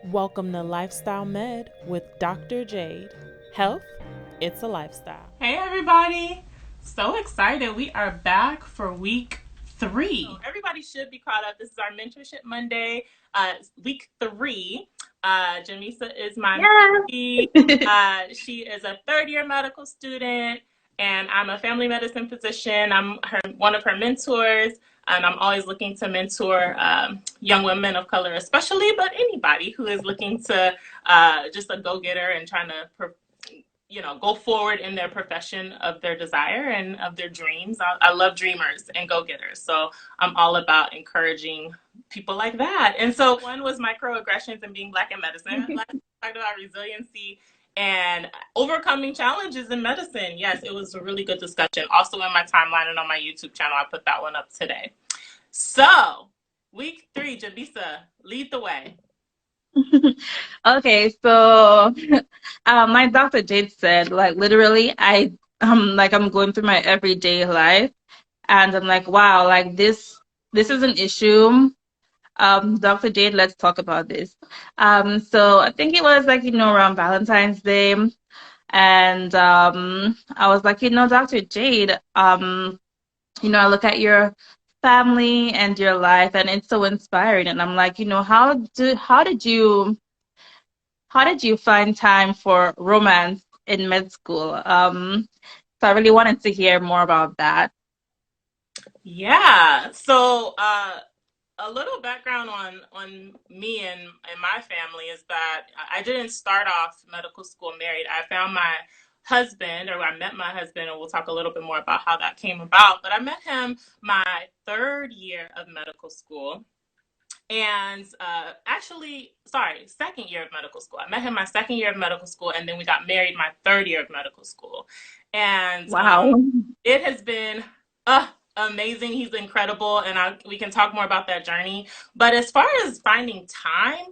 Welcome to Lifestyle Med with Dr. Jade. Health, it's a lifestyle. Hey everybody! So excited. We are back for week 3. So everybody should be caught up. This is our Mentorship Monday, week 3. Jamisa is my Yeah. mentee. She is a third-year medical student, and I'm a family medicine physician. I'm one of her mentors, and I'm always looking to mentor young women of color especially, but anybody who is looking to just a go-getter and trying to go forward in their profession of their desire and of their dreams. I love dreamers and go-getters. So I'm all about encouraging people like that. And so one was microaggressions and being Black in medicine. Last we talked about resiliency and overcoming challenges in medicine. Yes, it was a really good discussion. Also in my timeline and on my YouTube channel, I put that one up today. So week 3, Jabisa, lead the way. Okay, so my Dr. Jade said, like literally, I'm going through my everyday life, and I'm like, wow, like this is an issue. Dr. Jade, let's talk about this. So I think it was like around Valentine's Day, and I was like, Dr. Jade, I look at your family and your life, and it's so inspiring, and I'm like, how did you find time for romance in med school? So I really wanted to hear more about that. Yeah. So a little background on me and my family is that I didn't start off medical school married. I found my husband, or I met my husband, and we'll talk a little bit more about how that came about. But I met him my third year of medical school. And actually, sorry, second year of medical school. I met him my second year of medical school, and then we got married my third year of medical school. And Wow. it has been amazing. He's incredible, and we can talk more about that journey. But as far as finding time,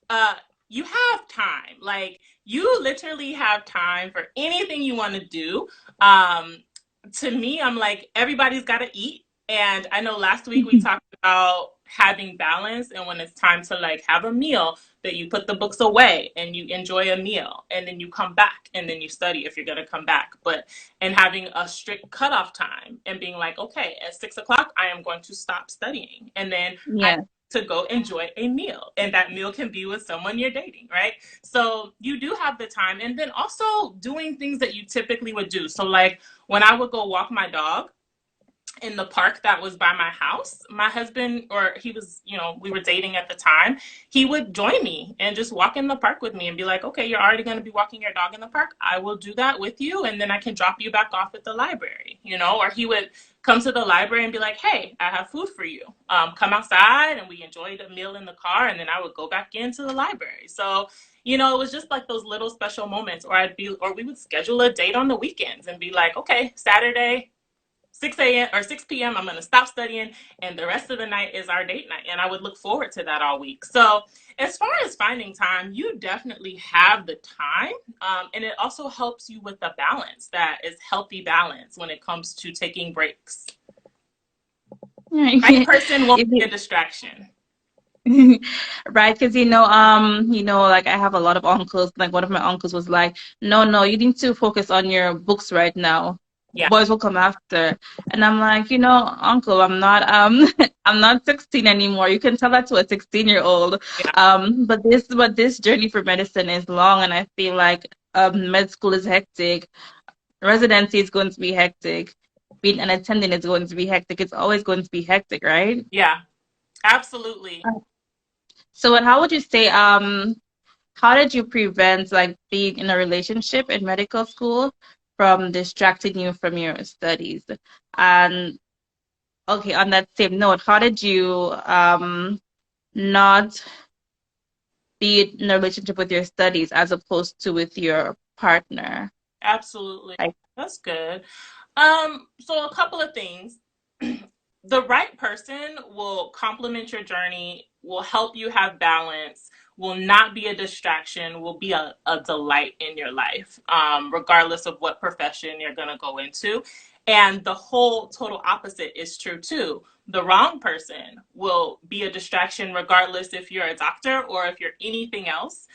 uh, you have time. Like you literally have time for anything you want to do. To me, I'm like everybody's got to eat, and I know last week we talked about having balance, and when it's time to like have a meal, that you put the books away and you enjoy a meal, and then you come back and then you study if you're going to come back. But and having a strict cutoff time and being like, okay, at 6 o'clock, I am going to stop studying. And then I Yeah. to go enjoy a meal. And that meal can be with someone you're dating, right? So you do have the time. And then also doing things that you typically would do. So like when I would go walk my dog, in the park that was by my house, my husband, or he was, we were dating at the time, he would join me and just walk in the park with me and be like, okay, you're already going to be walking your dog in the park. I will do that with you. And then I can drop you back off at the library, or he would come to the library and be like, hey, I have food for you. Come outside, and we enjoyed a meal in the car. And then I would go back into the library. So, it was just like those little special moments, or we would schedule a date on the weekends and be like, okay, Saturday, 6 a.m. or 6 p.m. I'm going to stop studying, and the rest of the night is our date night. And I would look forward to that all week. So, as far as finding time, you definitely have the time. And it also helps you with the balance that is healthy balance when it comes to taking breaks. Right person won't be a distraction. Right, because like I have a lot of uncles. Like one of my uncles was like, "No, no, you need to focus on your books right now. Yeah. Boys will come after." And I'm like, uncle, I'm not I'm not 16 anymore. You can tell that to a 16-year-old. Yeah. But this journey for medicine is long, and I feel like med school is hectic. Residency is going to be hectic. Being an attendant is going to be hectic. It's always going to be hectic, right? Yeah. Absolutely. So, how would you say, how did you prevent like being in a relationship in medical school from distracting you from your studies? And okay, on that same note, how did you not be in a relationship with your studies as opposed to with your partner? Absolutely. Like, That's good. So a couple of things. The right person will complement your journey, will help you have balance, will not be a distraction, will be a delight in your life, regardless of what profession you're going to go into. And the whole total opposite is true too. The wrong person will be a distraction regardless if you're a doctor or if you're anything else.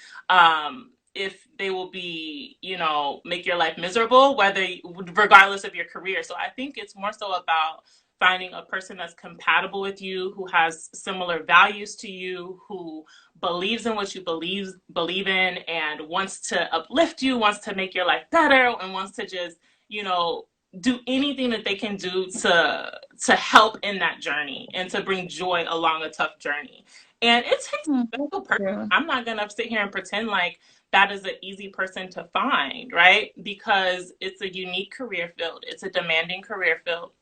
If they will be, make your life miserable, regardless of your career. So I think it's more so about finding a person that's compatible with you, who has similar values to you, who believes in what you believe in, and wants to uplift you, wants to make your life better, and wants to just, you know, do anything that they can do to help in that journey and to bring joy along a tough journey. And it takes a That's special person. true. I'm not gonna sit here and pretend like that is an easy person to find, right? Because it's a unique career field. It's a demanding career field,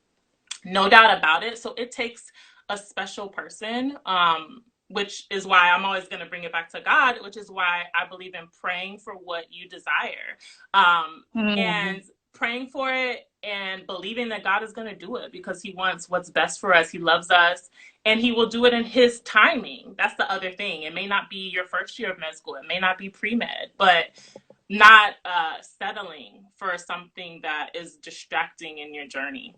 no doubt about it. So it takes a special person, which is why I'm always going to bring it back to God, which is why I believe in praying for what you desire, Mm. and praying for it and believing that God is going to do it because he wants what's best for us. He loves us and he will do it in his timing. That's the other thing. It may not be your first year of med school. It may not be pre-med, but not settling for something that is distracting in your journey,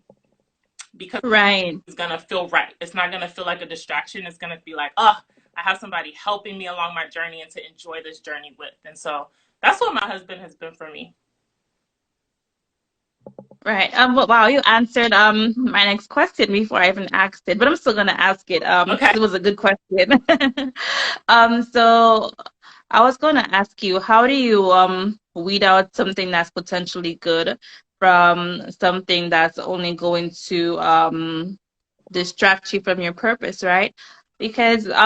because Right. it's gonna feel right. It's not gonna feel like a distraction. It's gonna be like, oh, I have somebody helping me along my journey and to enjoy this journey with. And so that's what my husband has been for me. Right. But wow, you answered my next question before I even asked it, but I'm still gonna ask it Okay. because it was a good question. So I was gonna ask you, how do you weed out something that's potentially good from something that's only going to distract you from your purpose, right? Because there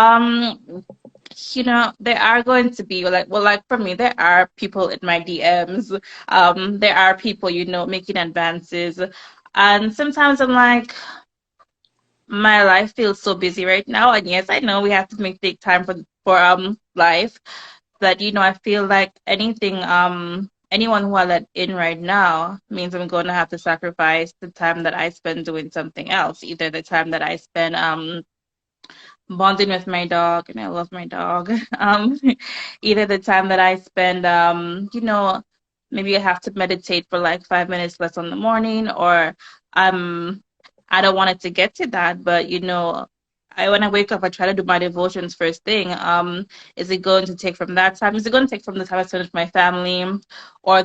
are going to be like, well, like for me, there are people in my DMs. There are people, making advances. And sometimes I'm like, my life feels so busy right now. And yes, I know we have to take time for life. But I feel like anyone who I let in right now means I'm going to have to sacrifice the time that I spend doing something else, either the time that I spend bonding with my dog, and I love my dog. Either the time that I spend, maybe I have to meditate for like 5 minutes less on the morning, or um, I don't want it to get to that, but when I wake up, I try to do my devotions first thing. Is it going to take from that time? Is it going to take from the time I spend with my family, or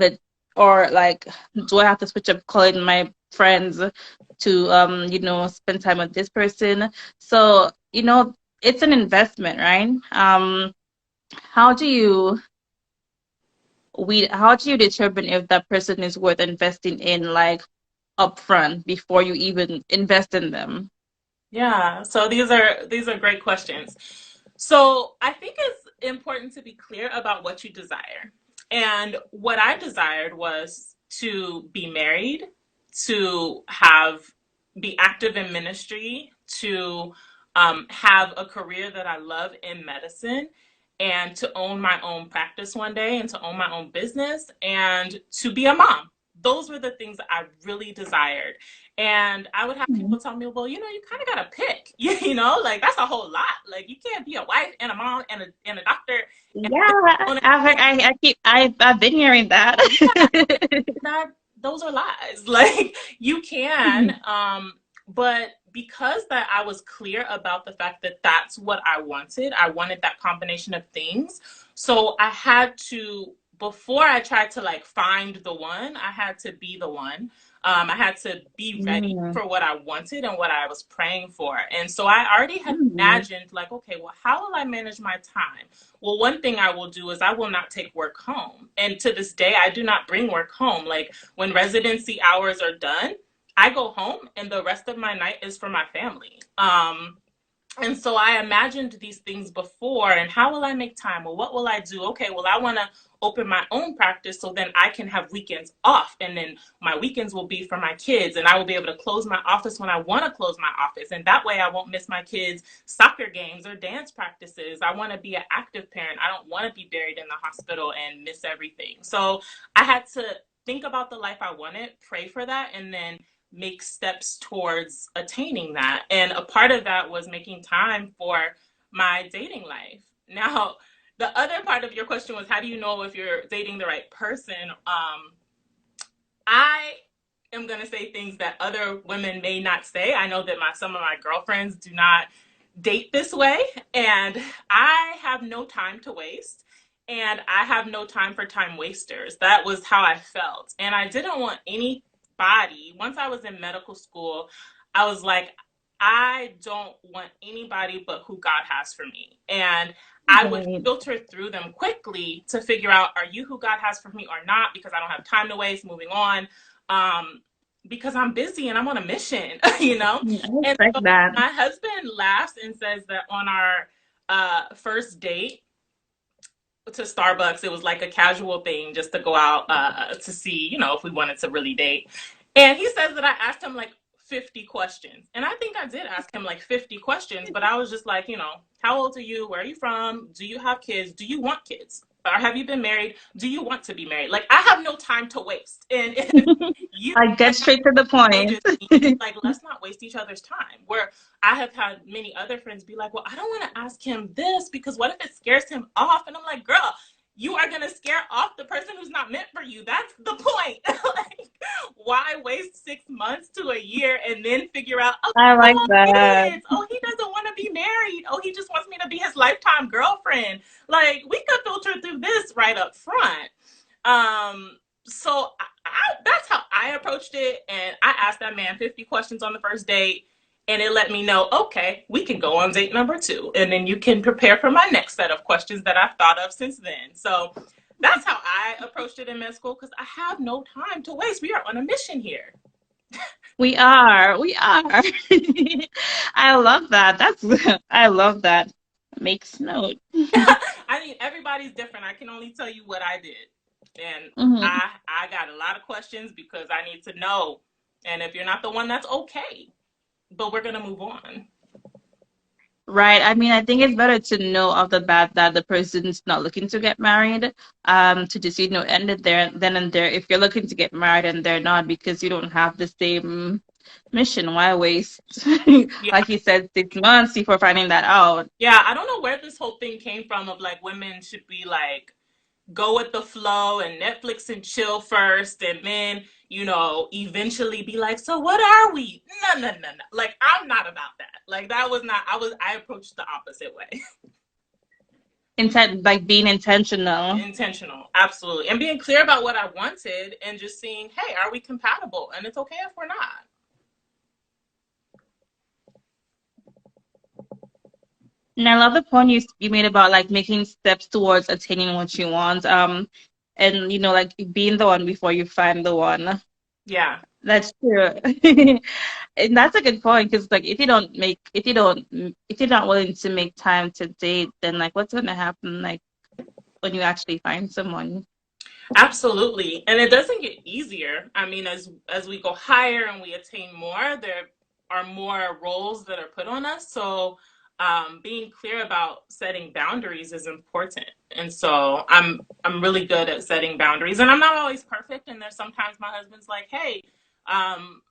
like, do I have to switch up calling my friends to spend time with this person? So, it's an investment, right? How do you how do you determine if that person is worth investing in, like, upfront before you even invest in them? Yeah. So these are great questions. So I think it's important to be clear about what you desire. And what I desired was to be married, to be active in ministry, to have a career that I love in medicine, and to own my own practice one day, and to own my own business, and to be a mom. Those were the things that I really desired. And I would have people Mhm. tell me, well, you kind of got to pick, like that's a whole lot. Like you can't be a wife and a mom and a doctor and Yeah, own a I've heard, career. I've been hearing that. Yeah, that those are lies. Like you can, but because that I was clear about the fact that that's what I wanted that combination of things. So I had to, before I tried to like find the one, I had to be the one. I had to be ready Mm, for what I wanted and what I was praying for. And so I already had mm, imagined, like, okay, well, how will I manage my time? Well, one thing I will do is I will not take work home. And to this day, I do not bring work home. Like when residency hours are done, I go home and the rest of my night is for my family. And so I imagined these things before, and how will I make time? Well, what will I do? Okay, well, I want to open my own practice so then I can have weekends off, and then my weekends will be for my kids, and I will be able to close my office when I want to close my office, and that way I won't miss my kids' soccer games or dance practices. I want to be an active parent. I don't want to be buried in the hospital and miss everything. So I had to think about the life I wanted, pray for that, and then make steps towards attaining that. And a part of that was making time for my dating life. Now, the other part of your question was, how do you know if you're dating the right person? I am going to say things that other women may not say. I know that some of my girlfriends do not date this way, and I have no time to waste, and I have no time for time wasters. That was how I felt, and I didn't want anybody. Once I was in medical school, I was like, I don't want anybody but who God has for me. And I would Right. filter through them quickly to figure out, are you who God has for me or not? Because I don't have time to waste. Moving on. Because I'm busy and I'm on a mission, you know? Yeah, I And respect so that. my husband laughs and says that on our first date to Starbucks, it was like a casual thing just to go out to see, you know, if we wanted to really date. And he says that I asked him like 50 questions. And I think I did ask him like 50 questions, but I was just like, you know, how old are you? Where are you from? Do you have kids? Do you want kids? Or have you been married? Do you want to be married? Like, I have no time to waste. And if you I get straight to the point. just like, let's not waste each other's time. Where I have had many other friends be like, well, I don't want to ask him this because what if it scares him off? And I'm like, girl, you are going to scare off the person who's not meant for you. That's the point. Like, why waste 6 months to a year and then figure out, oh, I he don't like want that. kids. Oh, he doesn't want to be married. Oh, he just wants me to be his lifetime girlfriend. Like, we could filter through this right up front. So that's how I approached it. And I asked that man 50 questions on the first date. And it let me know, okay, we can go on date number 2. And then you can prepare for my next set of questions that I've thought of since then. So that's how I approached it in med school because I have no time to waste. We are on a mission here. We are. We are. I love that. I love that. Makes note. I mean, everybody's different. I can only tell you what I did. And Hmm. I got a lot of questions because I need to know. And if you're not the one, that's okay. But we're going to move on. Right. I mean, I think it's better to know off the bat that the person's not looking to get married, to just, end it there, then and there. If you're looking to get married and they're not because you don't have the same mission, why waste, Yeah. like you said, 6 months before finding that out? Yeah. I don't know where this whole thing came from of like women should be like, go with the flow and Netflix and chill first and then, you know, eventually be like, so what are we? No, no, no, no. Like, I'm not about that. Like, that was not, I approached the opposite way. Like being intentional. Intentional. Absolutely. And being clear about what I wanted and just seeing, hey, are we compatible? And it's okay if we're not. And I love the point you made about like making steps towards attaining what you want. And like being the one before you find the one. Yeah. That's true. And that's a good point because like if you're not willing to make time to date, then like what's gonna happen like when you actually find someone? Absolutely. And it doesn't get easier. I mean, as we go higher and we attain more, there are more roles that are put on us. So being clear about setting boundaries is important. And so I'm really good at setting boundaries. And I'm not always perfect. And there's sometimes my husband's like, hey, um,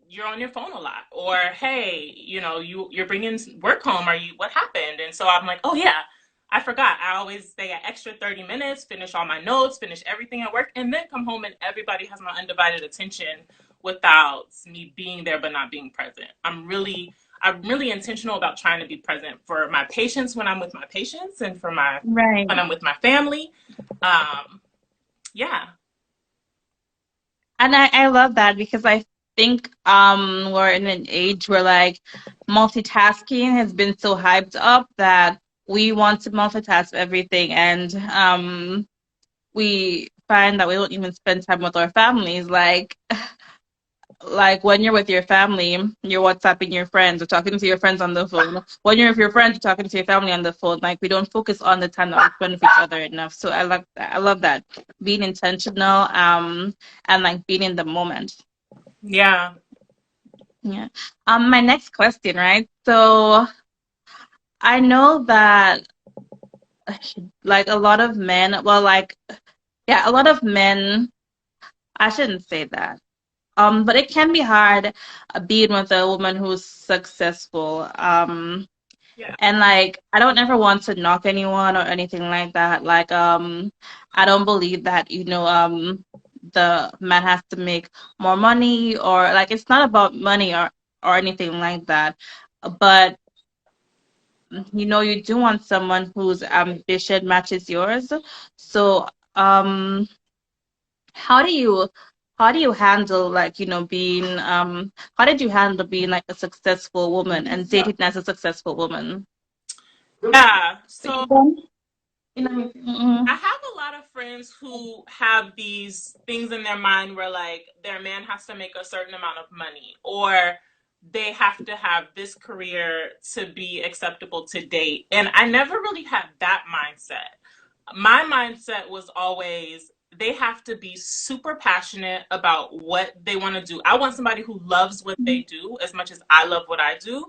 you're on your phone a lot, or hey, you know, you're bringing work home, are you, what happened? And so I'm like, oh yeah, I forgot. I always stay an extra 30 minutes, finish all my notes, finish everything at work, and then come home and everybody has my undivided attention without me being there but not being present. I'm really intentional about trying to be present for my patients when I'm with my patients and for my Right. when I'm with my family. um yeah. And I love that because I think we're in an age where like multitasking has been so hyped up that we want to multitask everything and we find that we don't even spend time with our families. Like when you're with your family, you're WhatsApping your friends or talking to your friends on the phone. When you're with your friends, you're talking to your family on the phone. Like we don't focus on the time that we spend with each other enough. So I love that. I love that. Being intentional, and like being in the moment. Yeah. Yeah. My next question, right? So I know that like a lot of men, well, like yeah, a lot of men, I shouldn't say that. But it can be hard being with a woman who's successful. Yeah. And like I don't ever want to knock anyone or anything like that. Like I don't believe that, the man has to make more money, or like it's not about money or anything like that. But you do want someone whose ambition matches yours. So how do you handle like being how did you handle being like a successful woman and dating as a successful woman? Yeah. So Mm-mm. I have a lot of friends who have these things in their mind where like their man has to make a certain amount of money, or they have to have this career to be acceptable to date. And I never really had that mindset. My mindset was always they have to be super passionate about what they want to do. I want somebody who loves what they do as much as I love what I do.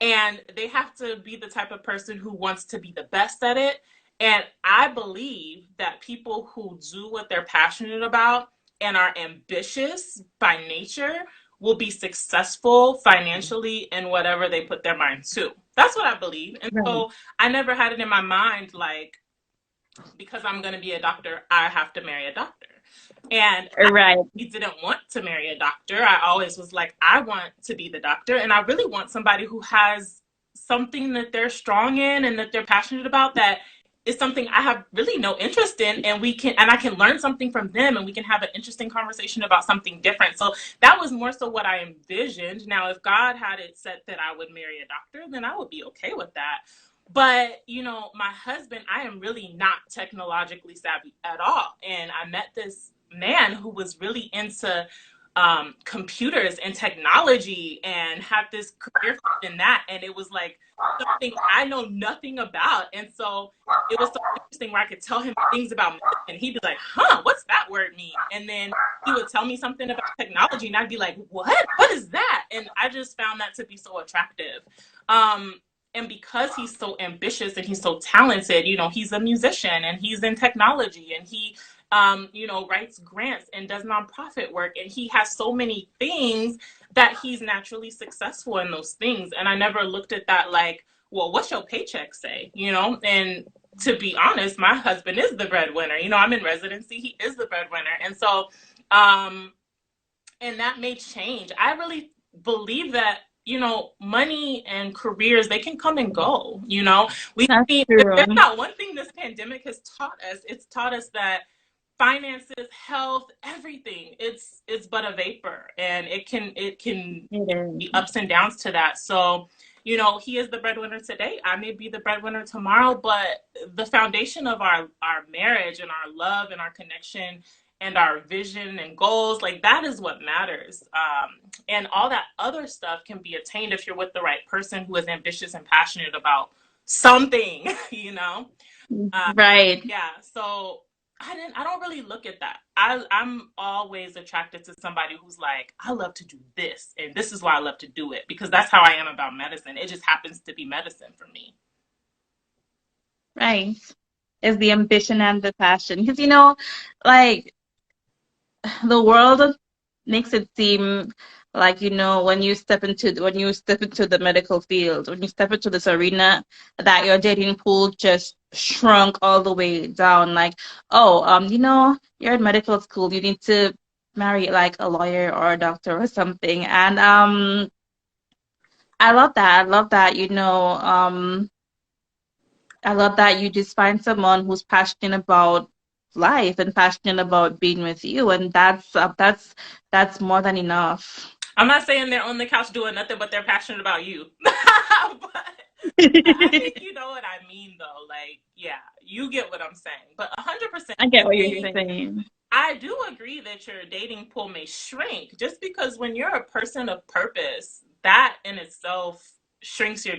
And they have to be the type of person who wants to be the best at it. And I believe that people who do what they're passionate about and are ambitious by nature will be successful financially in whatever they put their mind to. That's what I believe. And Right. so I never had it in my mind like, because I'm going to be a doctor, I have to marry a doctor. And I Right. didn't want to marry a doctor. I always was like, I want to be the doctor. And I really want somebody who has something that they're strong in and that they're passionate about, that is something I have really no interest in. And I can learn something from them, and we can have an interesting conversation about something different. So that was more so what I envisioned. Now, if God had it set that I would marry a doctor, then I would be okay with that. But, my husband, I am really not technologically savvy at all. And I met this man who was really into computers and technology and had this career in that. And it was like something I know nothing about. And so it was so interesting where I could tell him things about medicine. And he'd be like, huh, what's that word mean? And then he would tell me something about technology and I'd be like, what? What is that? And I just found that to be so attractive. And because he's so ambitious and he's so talented, he's a musician and he's in technology, and he writes grants and does nonprofit work, and he has so many things that he's naturally successful in those things. And I never looked at that like, well, what's your paycheck say? And to be honest, my husband is the breadwinner. I'm in residency, he is the breadwinner. And so, and that may change. I really believe that money and careers, they can come and go. We've That's seen, if true. there's not one thing this pandemic has taught us, it's taught us that finances, health, everything, it's but a vapor, and it can It be is. ups and downs to that. So he is the breadwinner today, I may be the breadwinner tomorrow, but the foundation of our marriage and our love and our connection and our vision and goals, like, that is what matters. And all that other stuff can be attained if you're with the right person who is ambitious and passionate about something. Right. Yeah, so I don't really look at that. I'm always attracted to somebody who's like, I love to do this, and this is why I love to do it, because that's how I am about medicine. It just happens to be medicine for me. Right. Is the ambition and the passion. Because like the world makes it seem like when you step into the medical field, when you step into this arena, that your dating pool just shrunk all the way down. Like, oh, you're in medical school, you need to marry like a lawyer or a doctor or something. And I love that. I love that you just find someone who's passionate about life and passionate about being with you, and that's more than enough. I'm not saying they're on the couch doing nothing, but they're passionate about you. But I think you know what I mean, though. Like, yeah, you get what I'm saying. But 100%, I I get what you're think saying. I do agree that your dating pool may shrink, just because when you're a person of purpose, that in itself shrinks your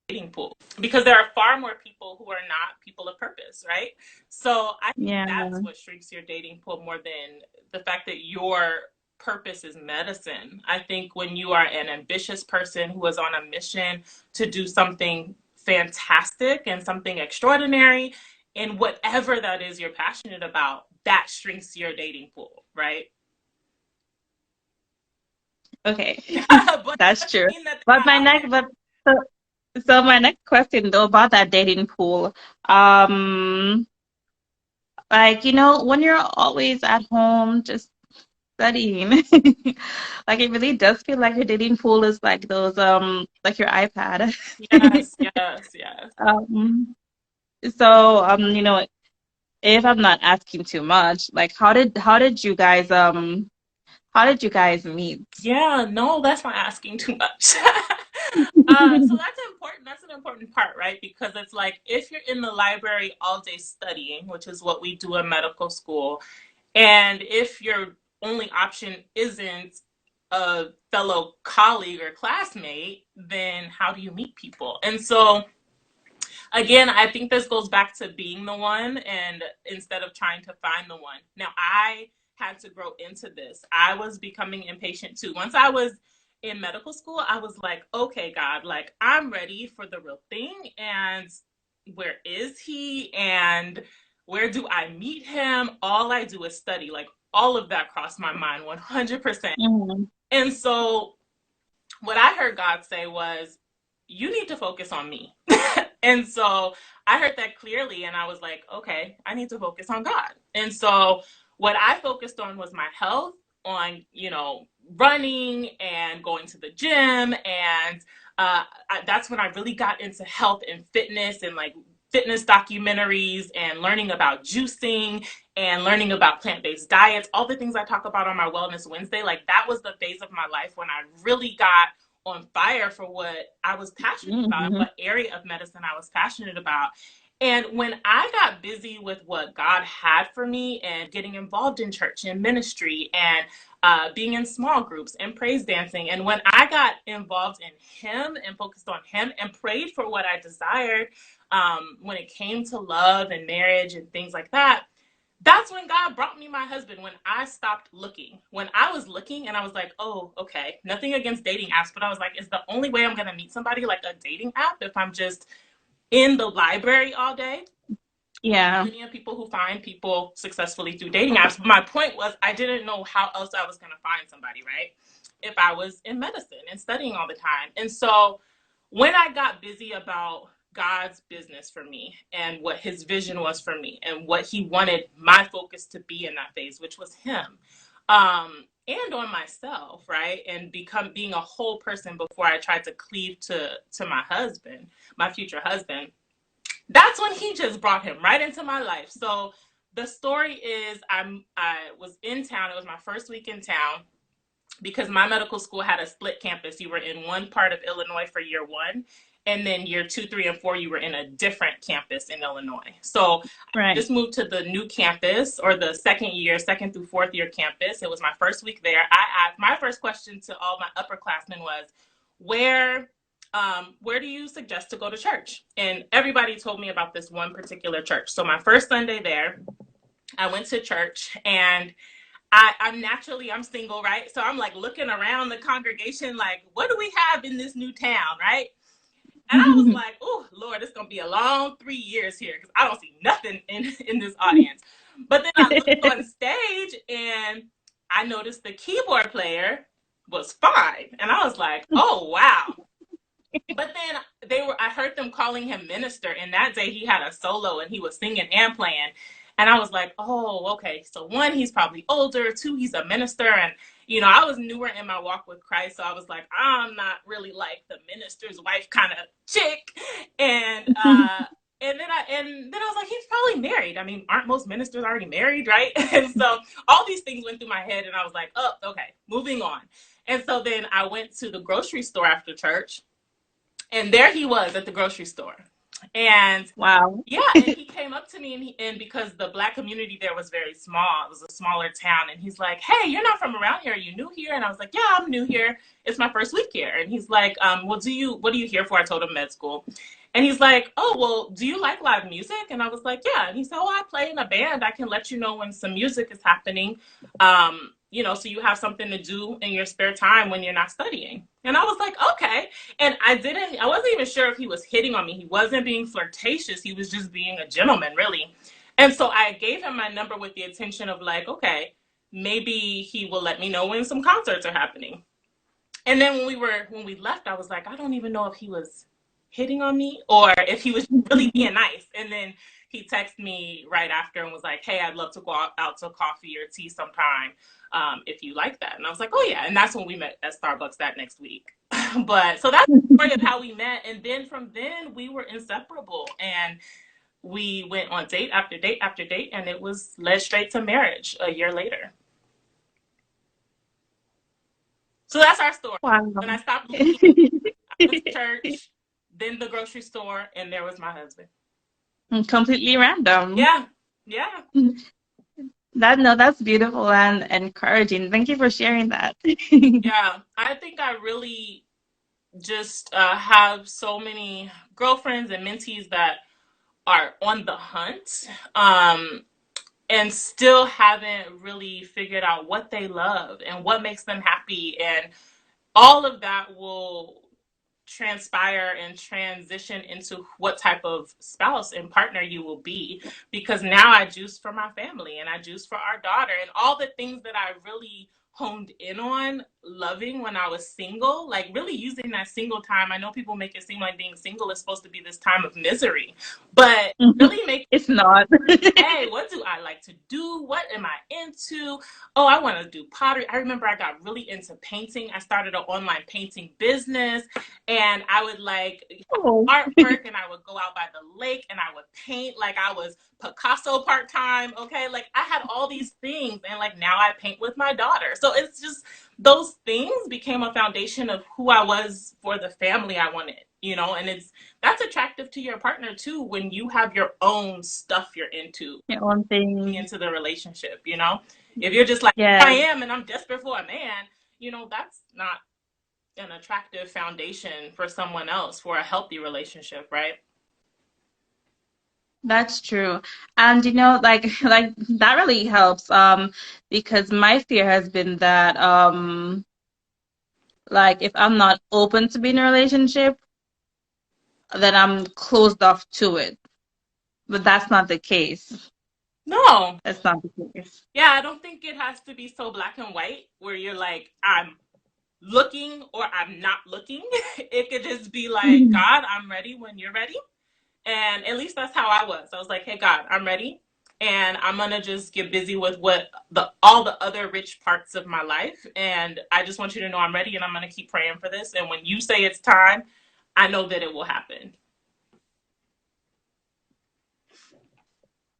dating pool, because there are far more people who are not people of purpose, right? So I think Yeah. that's what shrinks your dating pool more than the fact that your purpose is medicine. I think when you are an ambitious person who is on a mission to do something fantastic and something extraordinary in whatever that is you're passionate about, that shrinks your dating pool, right? Okay. But That's that true. doesn't mean that they're But not my out next there. but so my next question though about that dating pool. Um Like, when you're always at home just studying, like it really does feel like your dating pool is like those like your iPad. Yes, yes, yes. Um, so if I'm not asking too much, like how did you guys meet? Yeah, no, that's not asking too much. So that's important. That's an important part, right? Because it's like if you're in the library all day studying, which is what we do in medical school, and if your only option isn't a fellow colleague or classmate, then how do you meet people? And so again, I think this goes back to being the one and instead of trying to find the one. Now, I had to grow into this. I was becoming impatient too. Once I was in medical school, I was like, okay, God, like I'm ready for the real thing. And where is he? And where do I meet him? All I do is study. Like all of that crossed my mind 100%. Mhm. And so what I heard God say was, you need to focus on me. And so I heard that clearly, and I was like, okay, I need to focus on God. And so what I focused on was my health, on, running and going to the gym. And that's when I really got into health and fitness and like fitness documentaries and learning about juicing and learning about plant-based diets, all the things I talk about on my Wellness Wednesday. Like that was the phase of my life when I really got on fire for what I was passionate about and Mhm. what area of medicine I was passionate about. And when I got busy with what God had for me and getting involved in church and ministry and being in small groups and praise dancing, and when I got involved in Him and focused on Him and prayed for what I desired, when it came to love and marriage and things like that, that's when God brought me my husband, when I stopped looking. When I was looking and I was like, oh, okay, nothing against dating apps, but I was like, is the only way I'm going to meet somebody like a dating app if I'm just in the library all day? Yeah. Plenty of people who find people successfully through dating apps. But my point was, I didn't know how else I was going to find somebody, right? If I was in medicine and studying all the time. And so when I got busy about God's business for me and what his vision was for me and what he wanted my focus to be in that phase, which was him, and on myself, right? And being a whole person before I tried to cleave to my husband, my future husband, that's when he just brought him right into my life. So the story is I was in town. It was my first week in town because my medical school had a split campus. You were in one part of Illinois for year one, and then year 2, 3, and 4, you were in a different campus in Illinois. So I Right. just moved to the new campus, or the second through fourth year campus. It was my first week there. I asked, my first question to all my upperclassmen was, where do you suggest to go to church? And everybody told me about this one particular church. So my first Sunday there, I went to church, and I'm single, right? So I'm like looking around the congregation, like, what do we have in this new town, right? And I was like, oh, Lord, it's going to be a long 3 years here because I don't see nothing in this audience. But then I looked on stage and I noticed the keyboard player was fine. And I was like, oh, wow. But then I heard them calling him minister. And that day he had a solo and he was singing and playing. And I was like, oh, okay. So one, he's probably older. Two, he's a minister. And, I was newer in my walk with Christ. So I was like, I'm not really like the minister's wife kind of chick. And, and then I was like, he's probably married. I mean, aren't most ministers already married, right? And so all these things went through my head and I was like, oh, okay, moving on. And so then I went to the grocery store after church, and there he was at the grocery store. And Wow. yeah, and he came up to me, and because the Black community there was very small, it was a smaller town, and he's like, hey, you're not from around here, are you new here? And I was like, yeah, I'm new here, it's my first week here. And he's like, well, what are you here for? I told him med school. And he's like, oh, well, do you like live music? And I was like, yeah. And he said, oh, I play in a band, I can let you know when some music is happening, so you have something to do in your spare time when you're not studying. And I was like, okay. And I wasn't even sure if he was hitting on me. He wasn't being flirtatious. He was just being a gentleman, really. And so I gave him my number with the intention of like, okay, maybe he will let me know when some concerts are happening. And then when we left, I was like, I don't even know if he was hitting on me or if he was really being nice. And then he texted me right after and was like, hey, I'd love to go out to coffee or tea sometime, if you like that. And I was like, oh yeah. And that's when we met at Starbucks that next week. But so that's the story of how we met. And then from then we were inseparable, and we went on date after date after date, and it was led straight to marriage a year later. So that's our story. Wow. When I stopped looking, I went to church, then the grocery store, and there was my husband. Completely random. Yeah, yeah. That's beautiful and encouraging. Thank you for sharing that. Yeah, I think I really just have so many girlfriends and mentees that are on the hunt, and still haven't really figured out what they love and what makes them happy. And all of that will transpire and transition into what type of spouse and partner you will be, because now I juice for my family and I juice for our daughter, and all the things that I really honed in on loving when I was single, like really using that single time. I know people make it seem like being single is supposed to be this time of misery, but really make It's not. hey, what do I like to do? What am I into? Oh, I want to do pottery. I remember I got really into painting. I started an online painting business, and I would like Oh. artwork, and I would go out by the lake and I would paint like I was Picasso part-time. Okay. Like I had all these things, and like now I paint with my daughter. So it's just those things became a foundation of who I was for the family I wanted, and that's attractive to your partner too, when you have your own stuff you're Your own thing. into the relationship. If you're just like Yeah, I am and I'm desperate for a man, that's not an attractive foundation for someone else for a healthy relationship, right? that's true. And like that really helps. Because my fear has been that like if I'm not open to being in a relationship, then I'm closed off to it. But that's not the case. No. That's not the case. Yeah, I don't think it has to be so black and white where you're like, I'm looking or I'm not looking. It could just be like, God, I'm ready when you're ready. And at least that's how I was. I was like, hey, God, I'm ready. And I'm going to just get busy with all the other rich parts of my life. And I just want you to know I'm ready, and I'm going to keep praying for this. And when you say it's time, I know that it will happen.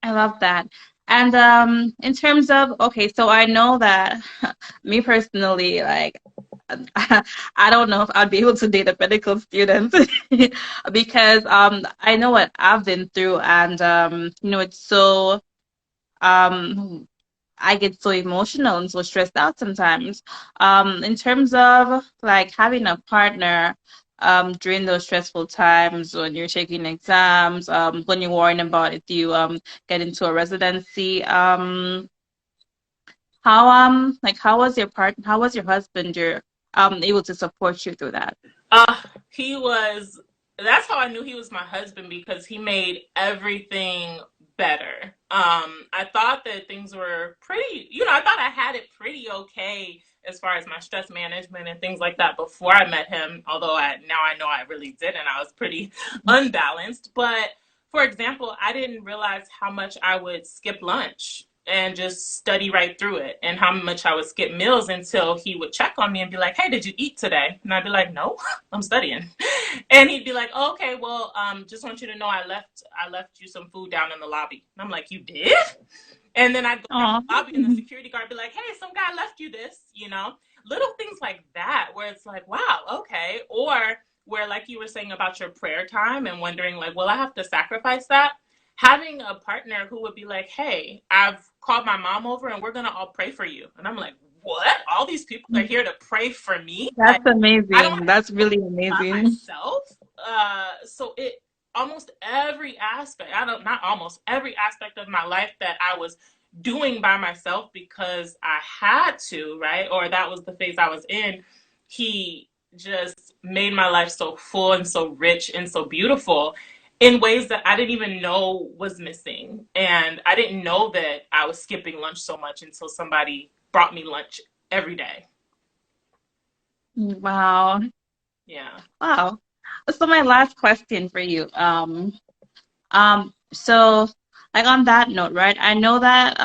I love that. And in terms of, okay, so I know that me personally, like I don't know if I'd be able to date a medical student because I know what I've been through, and it's so I get so emotional and so stressed out sometimes. In terms of like having a partner during those stressful times when you're taking exams, when you're worrying about if you get into a residency, how was your how was your husband able to support you through that? He was, that's how I knew he was my husband, because he made everything better. I thought that things were pretty, I thought I had it pretty okay as far as my stress management and things like that before I met him. Although now I know I really didn't. I was pretty unbalanced. But for example, I didn't realize how much I would skip lunch and just study right through it, and how much I would skip meals until he would check on me and be like, hey, did you eat today? And I'd be like, no, I'm studying. And he'd be like, oh, okay, well, just want you to know I left you some food down in the lobby. And I'm like, you did? And then I'd go down Oh, the lobby, and the security guard would be like, hey, some guy left you this, little things like that, where it's like, wow, okay. Or where, like you were saying about your prayer time and wondering like, will I have to sacrifice that? Having a partner who would be like, hey, I've called my mom over and we're going to all pray for you. And I'm like, what? All these people are here to pray for me? Like, that's I don't amazing. have That's really by amazing. myself. So it almost every aspect, I don't, not almost every aspect of my life that I was doing by myself because I had to, right? Or that was the phase I was in. He just made my life so full and so rich and so beautiful in ways that I didn't even know was missing. And I didn't know that I was skipping lunch so much until somebody brought me lunch every day. Wow. Yeah. Wow. So my last question for you. So like on that note, right? I know that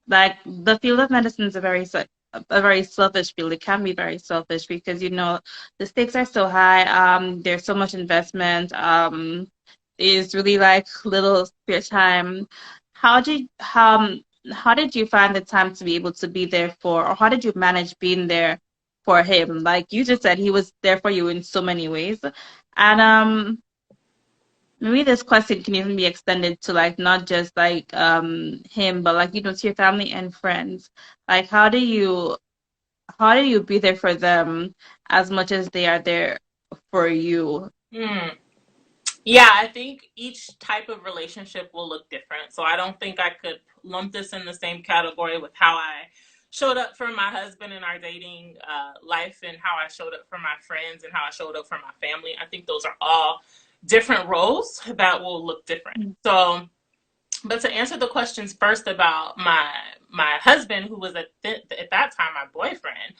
like the field of medicine is a very selfish field. It can be very selfish because the stakes are so high. There's so much investment. There's really like little spare time. How did how did you find the time to be able to be there for, or how did you manage being there for him? Like you just said, he was there for you in so many ways, and maybe this question can even be extended to like not just like him, but like to your family and friends. Like how do you be there for them as much as they are there for you? Hmm. Yeah, I think each type of relationship will look different. So I don't think I could lump this in the same category with how I showed up for my husband in our dating life and how I showed up for my friends and how I showed up for my family. I think those are all different roles that will look different. So, but to answer the questions first about my husband, who was at that time my boyfriend,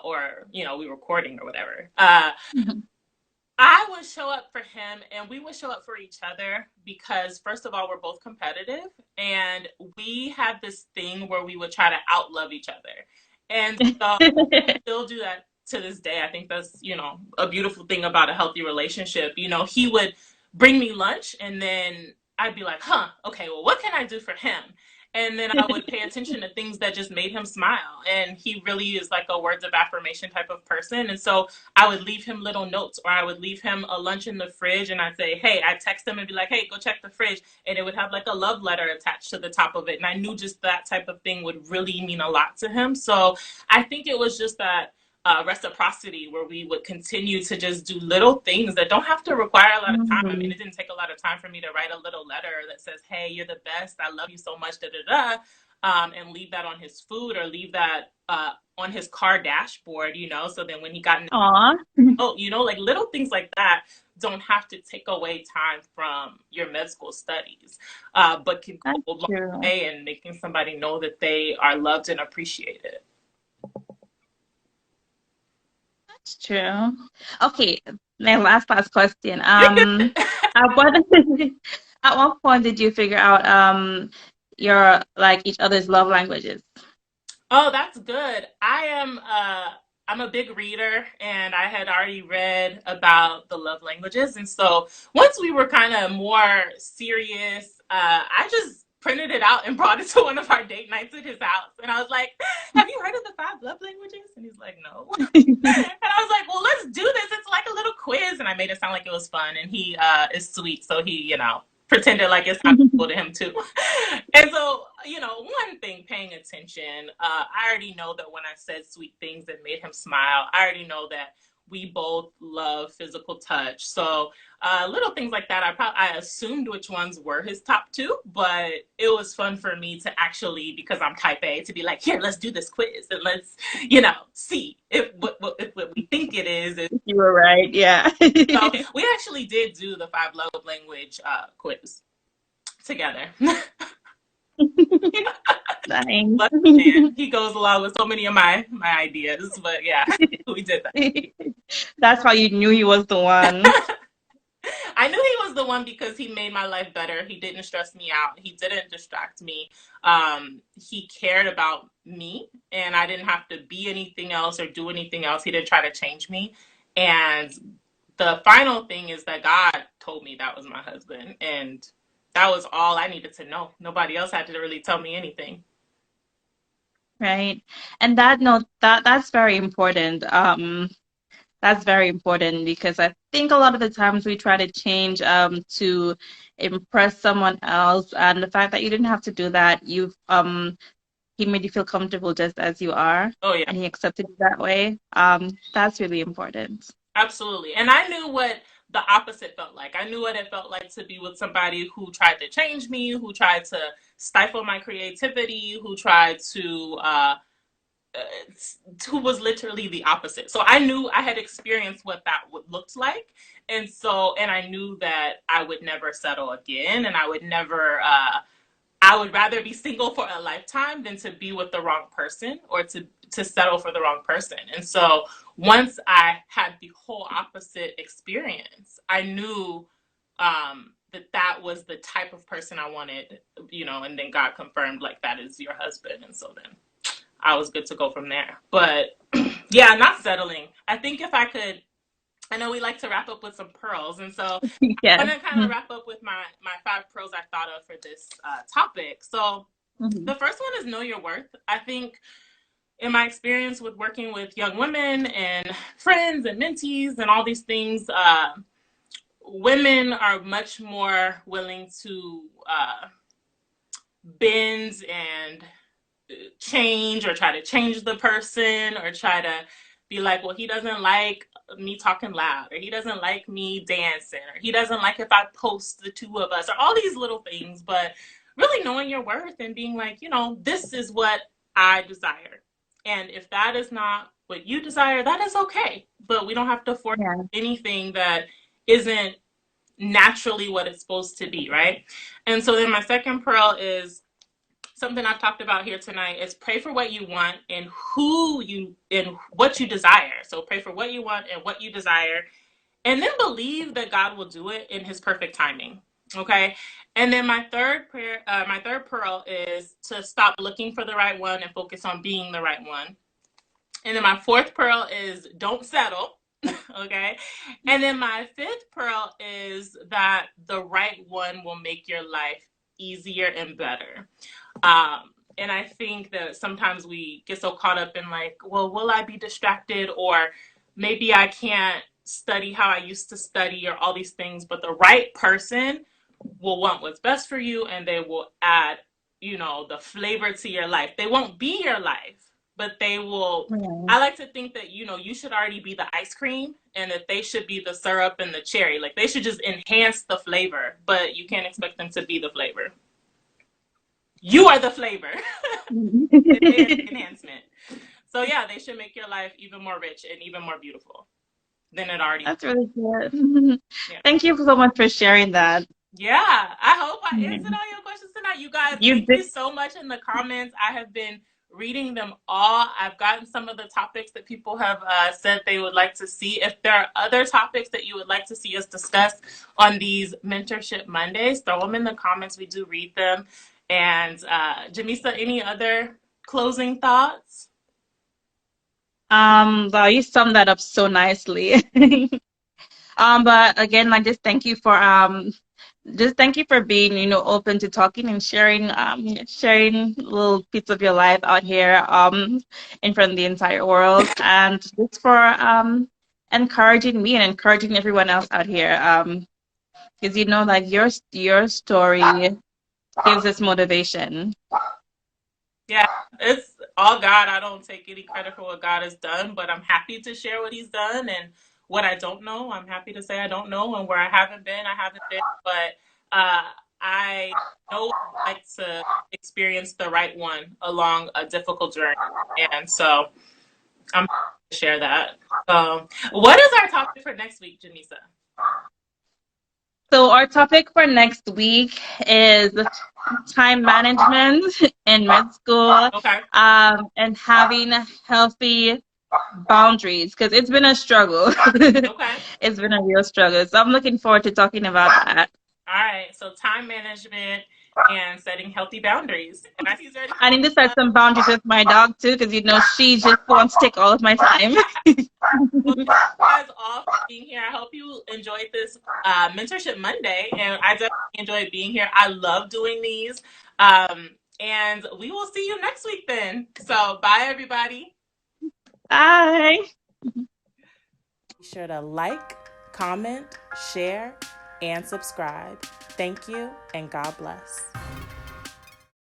or we were courting or whatever. Mhm. I would show up for him and we would show up for each other because, first of all, we're both competitive and we had this thing where we would try to outlove each other. And so still do that to this day. I think that's, a beautiful thing about a healthy relationship. He would bring me lunch and then I'd be like, huh, okay, well, what can I do for him? And then I would pay attention to things that just made him smile. And he really is like a words of affirmation type of person. And so I would leave him little notes or I would leave him a lunch in the fridge and I'd say, hey, I'd text him and be like, hey, go check the fridge. And it would have like a love letter attached to the top of it. And I knew just that type of thing would really mean a lot to him. So I think it was just that reciprocity where we would continue to just do little things that don't have to require a lot of time. I mean, Mhm. it didn't take a lot of time for me to write a little letter that says, hey, you're the best. I love you so much, da da da. And leave that on his food or leave that on his car dashboard, so then when he got in, Aw, like little things like that don't have to take away time from your med school studies, but can go that's a long true. way in making somebody know that they are loved and appreciated. That's true. Okay, my last question. At what at what point did you figure out your like each other's love languages? Oh, that's good. I'm a big reader and I had already read about the love languages. And so once we were kind of more serious, I just printed it out and brought it to one of our date nights at his house. And I was like, have you heard of the five love languages? And he's like, no. And I was like, well, let's do this. It's like a little quiz. And I made it sound like it was fun. And he is sweet. So he, pretended like it's not cool to him too. And so, one thing, paying attention. I already know that when I said sweet things that made him smile, I already know that we both love physical touch. So little things like that. I assumed which ones were his top two, but it was fun for me to actually, because I'm type A, to be like, here, let's do this quiz and let's, see if what we think it is. You were right, yeah. So we actually did do the five love language quiz together. Nice. Lucky man. He goes along with so many of my ideas, but yeah, we did that. That's how you knew he was the one. I knew he was the one because he made my life better. He didn't stress me out. He didn't distract me. He cared about me, and I didn't have to be anything else or do anything else. He didn't try to change me. And the final thing is that God told me that was my husband, and that was all I needed to know. Nobody else had to really tell me anything. Right. And that note that's very important. That's very important because I think a lot of the times we try to change to impress someone else, and the fact that you didn't have to do that, he made you feel comfortable just as you are, Oh yeah. and he accepted you that way. That's really important. Absolutely. And I knew what the opposite felt like. I knew what it felt like to be with somebody who tried to change me, who tried to stifle my creativity, who tried uh, who was literally the opposite. So I knew I had experienced what that would looked like. And I knew that I would never settle again and I would never, I would rather be single for a lifetime than to be with the wrong person or to settle for the wrong person. And so once I had the whole opposite experience, I knew that was the type of person I wanted, and then God confirmed like that is your husband. And so then I was good to go from there. But yeah, not settling. I think if I could, I know we like to wrap up with some pearls. And so Yeah. I'm going to kind of wrap up with my 5 pearls I thought of for this topic. So the first one is know your worth. I think in my experience with working with young women and friends and mentees and all these things, women are much more willing to bend and change or try to change the person or try to be like, well, he doesn't like me talking loud, or he doesn't like me dancing, or he doesn't like if I post the two of us, or all these little things. But really knowing your worth and being like, this is what I desire. And if that is not what you desire, that is okay. But we don't have to force anything that isn't naturally what it's supposed to be, right? And so then my second pearl is something I've talked about here tonight, is pray for what you want and what you desire. So pray for what you want and what you desire, and then believe that God will do it in his perfect timing. Okay. And then my third pearl is to stop looking for the right one and focus on being the right one. And then my fourth pearl is don't settle. Okay. And then my fifth pearl is that the right one will make your life easier and better. And I think that sometimes we get so caught up in like, well, will I be distracted? Or maybe I can't study how I used to study, or all these things. But the right person will want what's best for you, and they will add, the flavor to your life. They won't be your life, but they will. I like to think that, you should already be the ice cream, and that they should be the syrup and the cherry. Like, they should just enhance the flavor, but you can't expect them to be the flavor. You are the flavor. Enhancement. So yeah, they should make your life even more rich and even more beautiful than it already That's really good. Yeah. Thank you so much for sharing that. Yeah, I hope I answered all your questions tonight. You guys, thank you so much in the comments. I have been reading them all. I've gotten some of the topics that people have said they would like to see. If there are other topics that you would like to see us discuss on these Mentorship Mondays, throw them in the comments. We do read them. And Jamisa, any other closing thoughts? Well, you summed that up so nicely. But again, just thank you for being, open to talking and sharing a little piece of your life out here in front of the entire world, and just for encouraging me and encouraging everyone else out here, because your story gives us motivation. Yeah, it's all God. I don't take any credit for what God has done, but I'm happy to share what he's done, and what I don't know, I'm happy to say I don't know, and where I haven't been, but I know I like to experience the right one along a difficult journey, and so I'm happy to share that. What is our topic for next week, Janisa? So our topic for next week is time management in med school, Okay. And having healthy boundaries, because it's been a struggle. Okay. It's been a real struggle. So I'm looking forward to talking about that. All right. So time management and setting healthy boundaries. I need to set some boundaries with my dog too, because she just wants to take all of my time. Well, thank you guys all for being here. I hope you enjoyed this Mentorship Monday, and I definitely enjoyed being here. I love doing these, and we will see you next week then. So bye, everybody. Bye. Be sure to like, comment, share, and subscribe. Thank you, and God bless.